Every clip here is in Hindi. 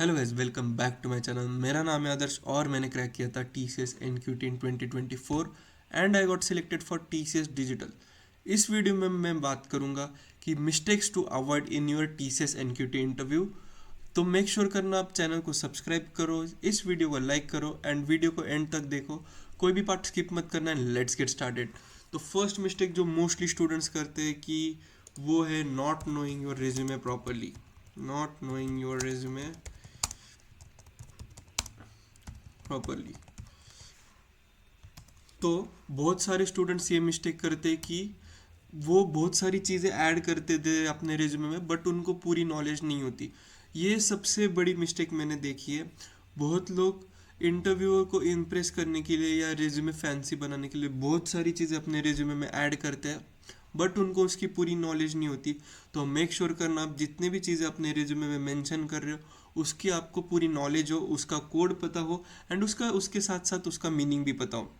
Hello guys, welcome back to my channel. मेरा नाम है आदर्श और मैंने क्रैक किया था TCS NQT in 2024 and I got selected for TCS digital. इस वीडियो में मैं बात करूंगा कि mistakes to avoid in your TCS NQT interview. तो मेक श्योर करना आप चैनल को सब्सक्राइब करो, इस वीडियो को लाइक करो एंड वीडियो को एंड तक देखो, कोई भी पार्ट स्किप मत करना एंड लेट्स गेट स्टार्टेड। तो फर्स्ट मिस्टेक जो मोस्टली स्टूडेंट्स करते हैं कि वो है not knowing your resume properly. Not knowing your resume properly. तो बहुत सारे स्टूडेंट्स ये मिस्टेक करते हैं कि वो बहुत सारी चीज़ें ऐड करते थे अपने रिज्यूमे में बट उनको पूरी नॉलेज नहीं होती। ये सबसे बड़ी मिस्टेक मैंने देखी है। बहुत लोग इंटरव्यूअर को इम्प्रेस करने के लिए या रिज्यूमे फैंसी बनाने के लिए बहुत सारी चीज़ें अपने रिज्यूमे में ऐड करते हैं बट उनको उसकी पूरी नॉलेज नहीं होती। तो मेक श्योर करना आप जितने भी चीज़ें अपने रिज्यूमे में मेंशन कर रहे हो उसकी आपको पूरी नॉलेज हो, उसका कोड पता हो एंड उसके साथ साथ उसका मीनिंग भी पता हो।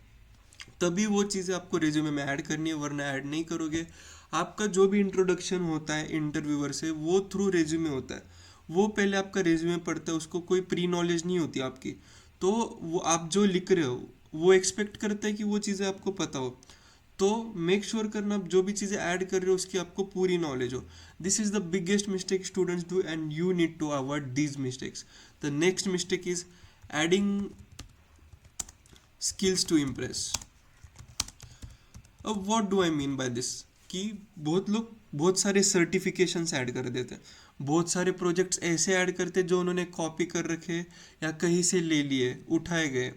तभी वो चीज़ें आपको रिज्यूमे में ऐड करनी है, वरना ऐड नहीं करोगे। आपका जो भी इंट्रोडक्शन होता है इंटरव्यूअर से वो थ्रू रिज्यूमे होता है। वो पहले आपका रिज्यूमे पढ़ता है, उसको कोई प्री नॉलेज नहीं होती आपकी। तो वो आप जो लिख रहे हो वो एक्सपेक्ट करता है कि वो चीज़ें आपको पता हो। तो मेक श्योर करना आप जो भी चीज़ें ऐड कर रहे हो उसकी आपको पूरी नॉलेज हो। This is the biggest mistake students do and you need to avoid these mistakes. The next mistake is adding skills to impress. अब what do I mean by this कि बहुत लोग बहुत सारे सर्टिफिकेशंस ऐड कर देते हैं, बहुत सारे प्रोजेक्ट्स ऐसे ऐड करते हैं जो उन्होंने कॉपी कर रखे या कहीं से ले लिए, उठाए गए।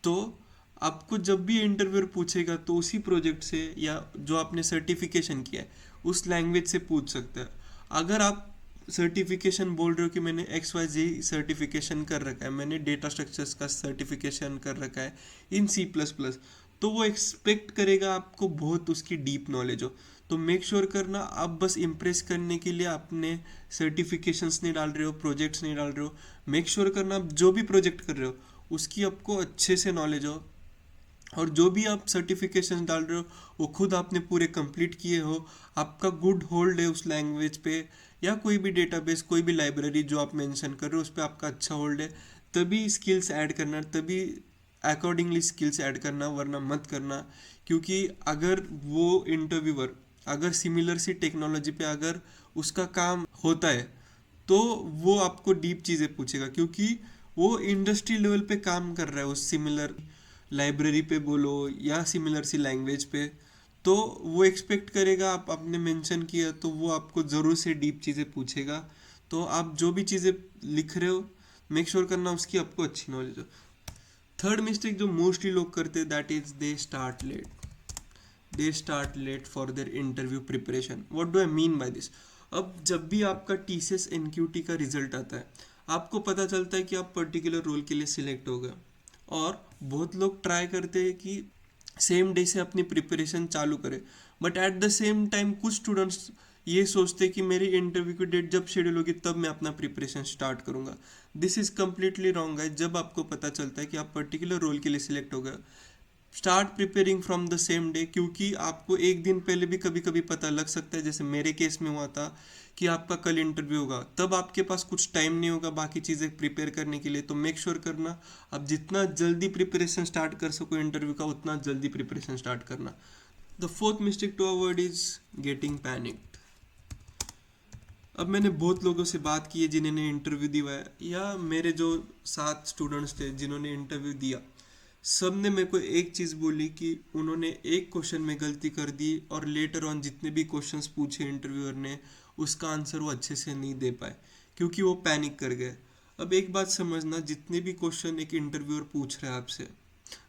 तो आपको जब भी इंटरव्यूअर पूछेगा तो उसी प्रोजेक्ट से या जो आपने सर्टिफिकेशन किया है उस लैंग्वेज से पूछ सकते हैं। अगर आप सर्टिफिकेशन बोल रहे हो कि मैंने XYZ सर्टिफिकेशन कर रखा है, मैंने डेटा स्ट्रक्चर्स का सर्टिफिकेशन कर रखा है इन C++, तो वो एक्सपेक्ट करेगा आपको बहुत उसकी डीप नॉलेज हो। तो मेक श्योर करना आप बस इम्प्रेस करने के लिए अपने सर्टिफिकेशंस नहीं डाल रहे हो, प्रोजेक्ट्स नहीं डाल रहे हो। मेक श्योर करना आप जो भी प्रोजेक्ट कर रहे हो उसकी आपको अच्छे से नॉलेज हो और जो भी आप सर्टिफिकेशन डाल रहे हो वो खुद आपने पूरे कंप्लीट किए हो, आपका गुड होल्ड है उस लैंग्वेज पे या कोई भी डेटाबेस, कोई भी लाइब्रेरी जो आप मेंशन कर रहे हो उस पर आपका अच्छा होल्ड है। तभी स्किल्स ऐड करना, तभी अकॉर्डिंगली स्किल्स ऐड करना, वरना मत करना। क्योंकि अगर वो इंटरव्यूअर अगर सिमिलर सी टेक्नोलॉजी पे अगर उसका काम होता है तो वो आपको डीप चीज़ें पूछेगा, क्योंकि वो इंडस्ट्री लेवल पे काम कर रहा है उस सिमिलर लाइब्रेरी पे बोलो या सिमिलर सी लैंग्वेज पे। तो वो एक्सपेक्ट करेगा, आप आपने मेंशन किया तो वो आपको ज़रूर से डीप चीज़ें पूछेगा। तो आप जो भी चीज़ें लिख रहे हो मेक श्योर करना उसकी आपको अच्छी नॉलेज हो। थर्ड मिस्टेक जो मोस्टली लोग करते हैं that is they start late for their interview preparation. What do I mean by this? अब जब भी आपका TCS NQT का रिजल्ट आता है आपको पता चलता है कि आप पर्टिकुलर रोल के लिए सिलेक्ट हो गए, और बहुत लोग ट्राई करते हैं कि सेम डे से अपनी प्रिपरेशन चालू करें। But at the same time कुछ स्टूडेंट्स ये सोचते हैं कि मेरी इंटरव्यू की डेट जब शेड्यूल होगी तब मैं अपना प्रिपरेशन स्टार्ट करूंगा। दिस इज़ कम्प्लीटली रॉन्ग है। जब आपको पता चलता है कि आप पर्टिकुलर रोल के लिए सिलेक्ट हो गए, start preparing from the same day. क्योंकि आपको एक दिन पहले भी कभी कभी पता लग सकता है, जैसे मेरे केस में हुआ था कि आपका कल इंटरव्यू होगा, तब आपके पास कुछ टाइम नहीं होगा बाकी चीज़ें प्रिपेयर करने के लिए। तो मेक श्योर करना आप जितना जल्दी प्रिपरेशन स्टार्ट कर सको इंटरव्यू का उतना जल्दी प्रिपरेशन स्टार्ट करना। The fourth mistake to avoid is getting panicked. अब मैंने बहुत लोगों से बात की है जिन्होंने इंटरव्यू दिया है, या मेरे जो 7 स्टूडेंट्स थे जिन्होंने इंटरव्यू दिया, सब ने मेरे को एक चीज़ बोली कि उन्होंने एक क्वेश्चन में गलती कर दी और लेटर ऑन जितने भी क्वेश्चंस पूछे इंटरव्यूअर ने उसका आंसर वो अच्छे से नहीं दे पाए क्योंकि वो पैनिक कर गए। अब एक बात समझना, जितने भी क्वेश्चन एक इंटरव्यूअर पूछ रहा है आपसे,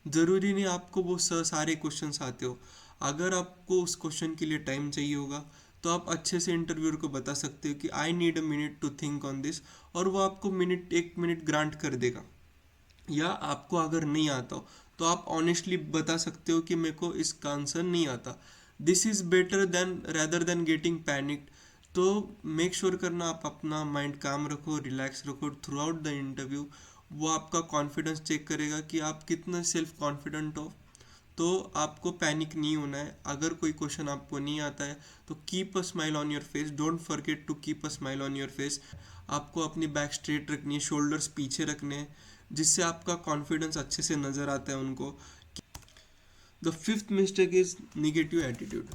ज़रूरी नहीं आपको वो सारे क्वेश्चंस आते हो। अगर आपको उस क्वेश्चन के लिए टाइम चाहिए होगा तो आप अच्छे से इंटरव्यूअर को बता सकते हो कि I need a minute to think on this, और वो आपको 1 मिनट ग्रांट कर देगा। या आपको अगर नहीं आता हो तो आप ऑनेस्टली बता सकते हो कि मेरे को इसका आंसर नहीं आता। This is better than rather than getting panicked. तो मेक श्योर करना आप अपना माइंड काम रखो, रिलैक्स रखो थ्रू आउट द इंटरव्यू। वो आपका कॉन्फिडेंस चेक करेगा कि आप कितना सेल्फ कॉन्फिडेंट हो। तो आपको पैनिक नहीं होना है। अगर कोई क्वेश्चन आपको नहीं आता है तो keep a smile on your face, don't forget to keep a smile on your face. आपको अपनी बैक स्ट्रेट रखनी है, शोल्डर्स पीछे रखने हैं, जिससे आपका कॉन्फिडेंस अच्छे से नज़र आता है उनको। The fifth mistake is negative attitude.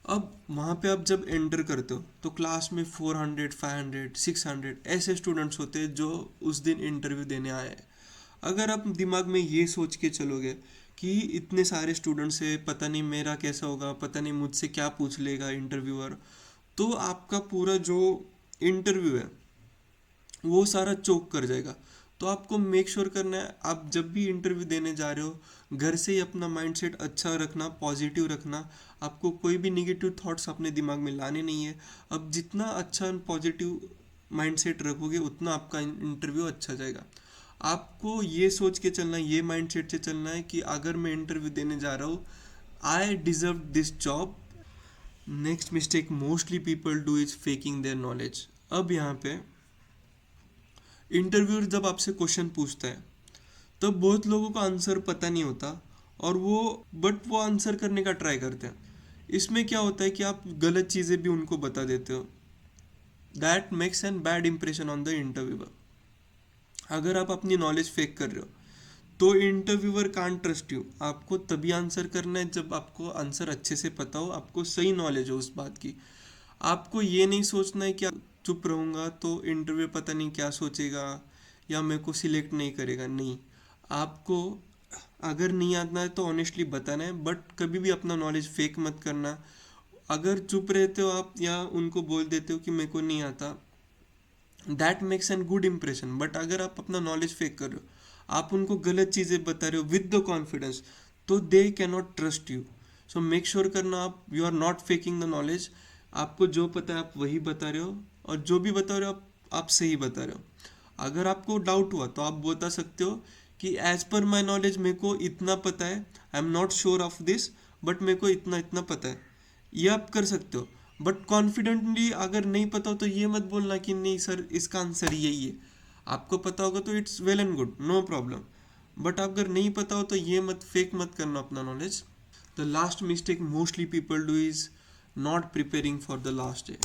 अब वहाँ पे आप जब एंटर करते हो तो क्लास में 400, 500, 600 ऐसे स्टूडेंट्स होते हैं जो उस दिन इंटरव्यू देने आए हैं। अगर आप दिमाग में ये सोच के चलोगे कि इतने सारे स्टूडेंट्स हैं, पता नहीं मेरा कैसा होगा, पता नहीं मुझसे क्या पूछ लेगा इंटरव्यूअर, तो आपका पूरा जो इंटरव्यू है वो सारा चोक कर जाएगा। तो आपको मेक श्योर करना है, आप जब भी इंटरव्यू देने जा रहे हो घर से ही अपना माइंडसेट अच्छा रखना, पॉजिटिव रखना। आपको कोई भी निगेटिव थॉट्स अपने दिमाग में लाने नहीं है। अब जितना अच्छा पॉजिटिव माइंडसेट रखोगे उतना आपका इंटरव्यू अच्छा जाएगा। आपको ये सोच के चलना है, ये माइंडसेट से चलना है कि अगर मैं इंटरव्यू देने जा रहा हूँ, I deserve this job. Next mistake mostly people do is faking their knowledge. अब यहाँ पे इंटरव्यूअर जब आपसे क्वेश्चन पूछता है तब बहुत लोगों को आंसर पता नहीं होता, और वो आंसर करने का ट्राई करते हैं। इसमें क्या होता है कि आप गलत चीज़ें भी उनको बता देते हो। That makes an bad impression on the interviewer. अगर आप अपनी नॉलेज फेक कर रहे हो तो इंटरव्यूअर कांट ट्रस्ट यू। आपको तभी आंसर करना है जब आपको आंसर अच्छे से पता हो, आपको सही नॉलेज हो उस बात की। आपको ये नहीं सोचना है कि चुप रहूँगा तो इंटरव्यू पता नहीं क्या सोचेगा या मेरे को सिलेक्ट नहीं करेगा। नहीं, आपको अगर नहीं आता है तो ऑनेस्टली बताना है, बट कभी भी अपना नॉलेज फेक मत करना। अगर चुप रहते हो आप या उनको बोल देते हो कि मेरे को नहीं आता, that makes an good impression. But अगर आप अपना नॉलेज फेक कर रहे हो, आप उनको गलत चीज़ें बता रहे हो विद द कॉन्फिडेंस, तो they can not trust you. So make sure करना आप you are not faking the knowledge. आपको जो पता है आप वही बता रहे हो, और जो भी बता रहे हो आप सही बता रहे हो। अगर आपको डाउट हुआ तो आप बता सकते हो कि एज पर माई नॉलेज मेरे को इतना पता है, I am not sure of this, but मेरे को इतना इतना पता है। ये आप कर सकते हो। बट कॉन्फिडेंटली अगर नहीं पता हो तो ये मत बोलना कि नहीं सर इसका आंसर यही है। आपको पता होगा तो it's well and good, no problem. But अगर नहीं पता हो तो ये मत फेक मत करना अपना knowledge. The last mistake mostly people do is not preparing for the last day.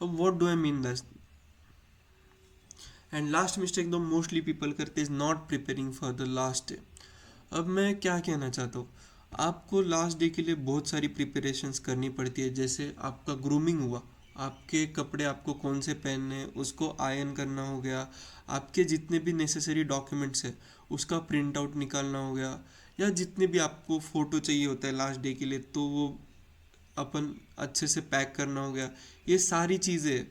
अब what do I mean that? And last mistake दो मोस्टली पीपल करते is not preparing for the last day. अब मैं क्या कहना चाहता हूँ, आपको लास्ट डे के लिए बहुत सारी प्रिपरेशंस करनी पड़ती है। जैसे आपका ग्रूमिंग हुआ, आपके कपड़े आपको कौन से पहनने हैं उसको आयरन करना हो गया, आपके जितने भी नेसेसरी डॉक्यूमेंट्स है उसका प्रिंट आउट निकालना हो गया, या जितने भी आपको फ़ोटो चाहिए होता है लास्ट डे के लिए तो वो अपन अच्छे से पैक करना हो गया। ये सारी चीज़ें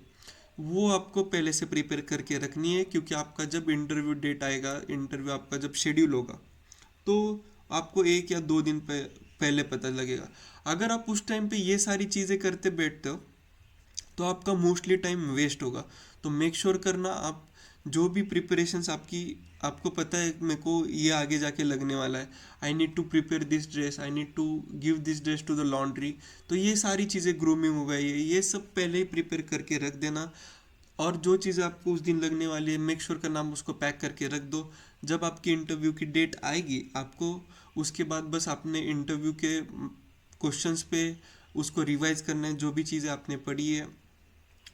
वो आपको पहले से प्रिपेयर करके रखनी है, क्योंकि आपका जब इंटरव्यू डेट आएगा, इंटरव्यू आपका जब शेड्यूल होगा तो आपको 1 या 2 दिन पहले पता लगेगा। अगर आप उस टाइम पे ये सारी चीज़ें करते बैठते हो तो आपका मोस्टली टाइम वेस्ट होगा। तो मेक श्योर करना आप जो भी प्रिपरेशंस आपको पता है मेरे को ये आगे जाके लगने वाला है, I need to prepare this dress, I need to give this dress to the laundry, तो ये सारी चीज़ें ग्रूमिंग हो गई है, ये सब पहले ही प्रिपेयर करके रख देना। और जो चीज़ आपको उस दिन लगने वाली है मेक श्योर करना आप उसको पैक करके रख दो। जब आपकी इंटरव्यू की डेट आएगी आपको उसके बाद बस अपने इंटरव्यू के क्वेश्चंस पे उसको रिवाइज करना है, जो भी चीज़ें आपने पढ़ी है।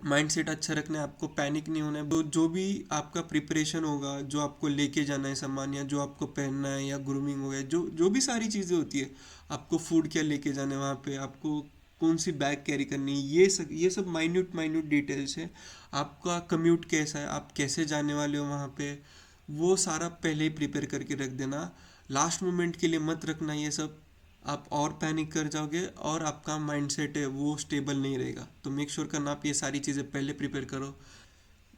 माइंडसेट अच्छा रखना है, आपको पैनिक नहीं होना है। तो जो भी आपका प्रिपरेशन होगा, जो आपको लेके जाना है सामान, या जो आपको पहनना है, या ग्रूमिंग हो गया, जो जो भी सारी चीज़ें होती है, आपको फूड क्या लेके जाना है वहाँ पे, आपको कौन सी बैग कैरी करनी है, ये सब माइन्यूट माइन्यूट डिटेल्स है। आपका कम्यूट कैसा है, आप कैसे जाने वाले हो वहाँ पे, वो सारा पहले ही प्रिपेयर करके रख देना। लास्ट मोमेंट के लिए मत रखना ये सब, आप और पैनिक कर जाओगे और आपका माइंडसेट है वो स्टेबल नहीं रहेगा। तो मेक श्योर करना आप ये सारी चीज़ें पहले प्रिपेयर करो।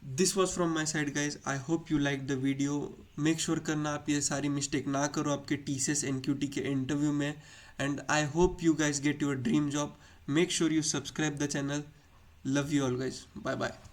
This was from my side guys, I hope you like the video. Make sure करना आप ये सारी मिस्टेक ना करो आपके TCS NQT के इंटरव्यू में, and I hope you guys get your dream job. Make sure you subscribe the channel. Love you all guys, bye bye.